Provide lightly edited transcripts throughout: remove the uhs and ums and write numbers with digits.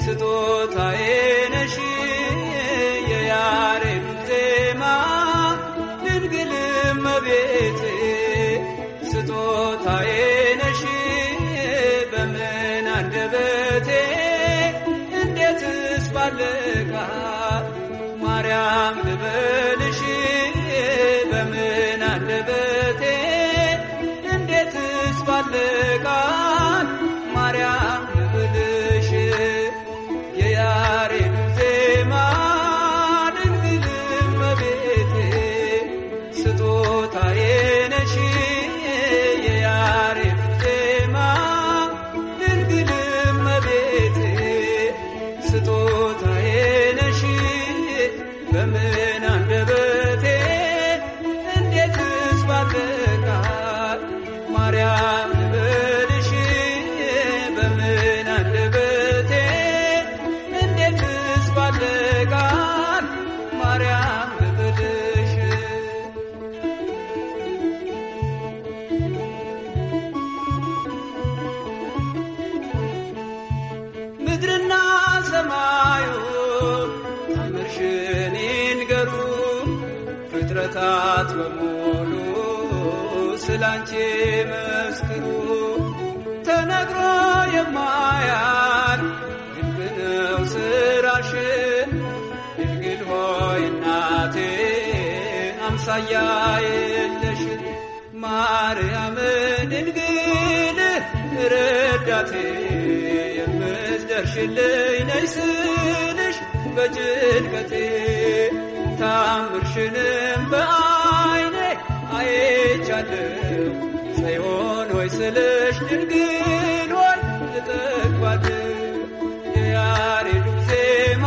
ስጦታዬ ነሽ የያሬድ ዜማ ድንግል እመቤቴ ስጦታዬ ነሽ በምን አንደበቴ እንዴትስ ባልቃል ማርያም ልበልሽ በምን አንደበቴ እንዴትስ ባልቃል ማርያም ልበልሽ የያሬድ ዜማ ድንግል እመቤቴ ስጦታዬ ነሽ የያሬድ ዜማ ድንግል እመቤቴ ስጦታዬ ነሽ በምን አንደበቴ እንዴትስ ባልቃል ማርያም ልበልሽ በምን አንደበቴ እንዴትስ ባልቃል ማርያም ልበልሽ ምድርና ሰማዩ ታምርሽን ይንገሩ ፍጥረታት በሙሉ ስላንቺ መስክሩ ተነግሮ የማያልቅ ድንቅ ነው ስራሽን ድንግል ሆይ እናቴ አምሳያ የለሽ ማርያም ድንግል ረዳቴ የምትደርሽልኝ ነይ ስልሽ በጭንቀቴ ታምርሽንም በዓይኔ አይቻለሁ ጽዮን ሆይ ስልሽ ድንግል ሆይ እጠግባለሁ የያሬድ ዜማ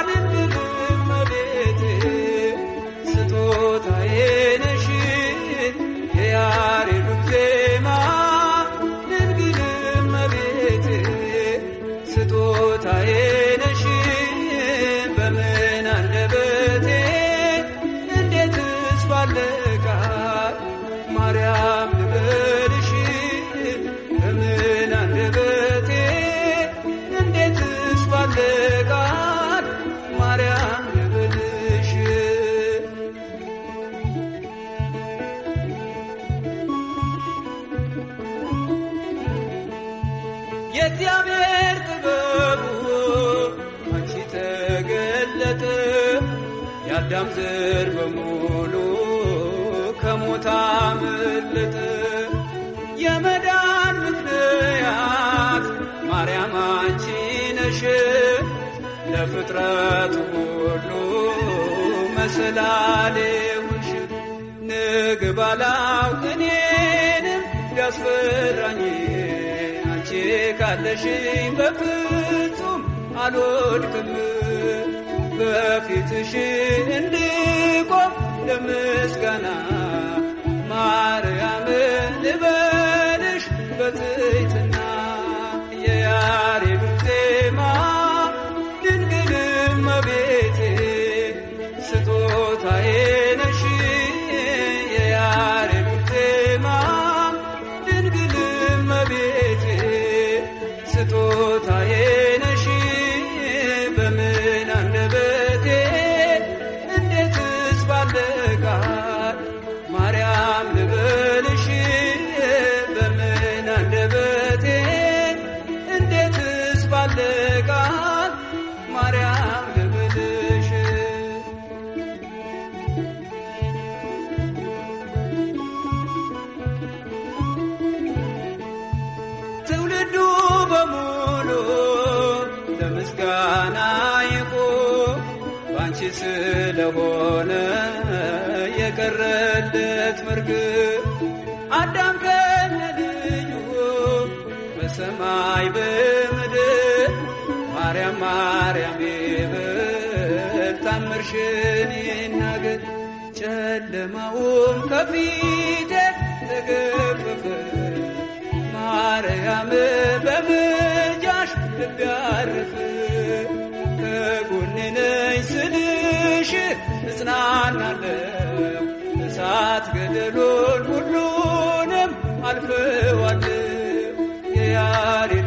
ድንግል እመቤቴ ስጦታዬ ነሽ የያሬድ ዜማ ድንግል እመቤቴ ስጦታዬ ነሽ በምን አንደበቴ እንዴትስ ባልቃል ማርያም ልበልሽ በምን አንደበቴ እንዴትስ ባልቃል ማርያም ልበልሽ የእግዚአብሔር ጥበቡ አንቺ ተገለጠ የአዳም ዘር በሙሉ ከሞት አመለጠ የመዳን ምክንያት ማርያም አንቺ ነሽ ለፍጥረቱ ሁሉ መሰላሌ ሁንሽ ንግብ አላውቅ እኔንም ቢያስፈራኝ አንቺ ካለሽኝ በፍጹም አልወድቅም በፊትሽ እንድቆም ለምስጋና ማርያም ልበልሽ በትሕትና የያሬድ ዜማ ድንግል እመቤቴ ስጦታዬ ነሽ የያሬድ ዜማ ድንግል እመቤቴ ስጦታዬ ነሽ በምን አንደበቴ እንዴትስ ባልቃል ማርያም ልበልሽ በምን አንደበቴ እንዴትስ ባልቃል ማርያም ልበልሽ ትውልዱ በሙሉ ለምስጋና ይቁም ባንቺ ስለሆነ የቀረለት መርግብ አዳም ከነልጁ በሰማይ በምድር ማርያም ማርያም ይበል ታምርሽን ይናገር ጨለማውም ከፊቴ ተገፈፈ ማርያም በምልጃሽ ልቤ አረፈ ከጎኔ ነኝ ስልሽ እጽናናለሁ እሳት ገደሉን ሁሉንም አልፈዋለሁ የያሬድ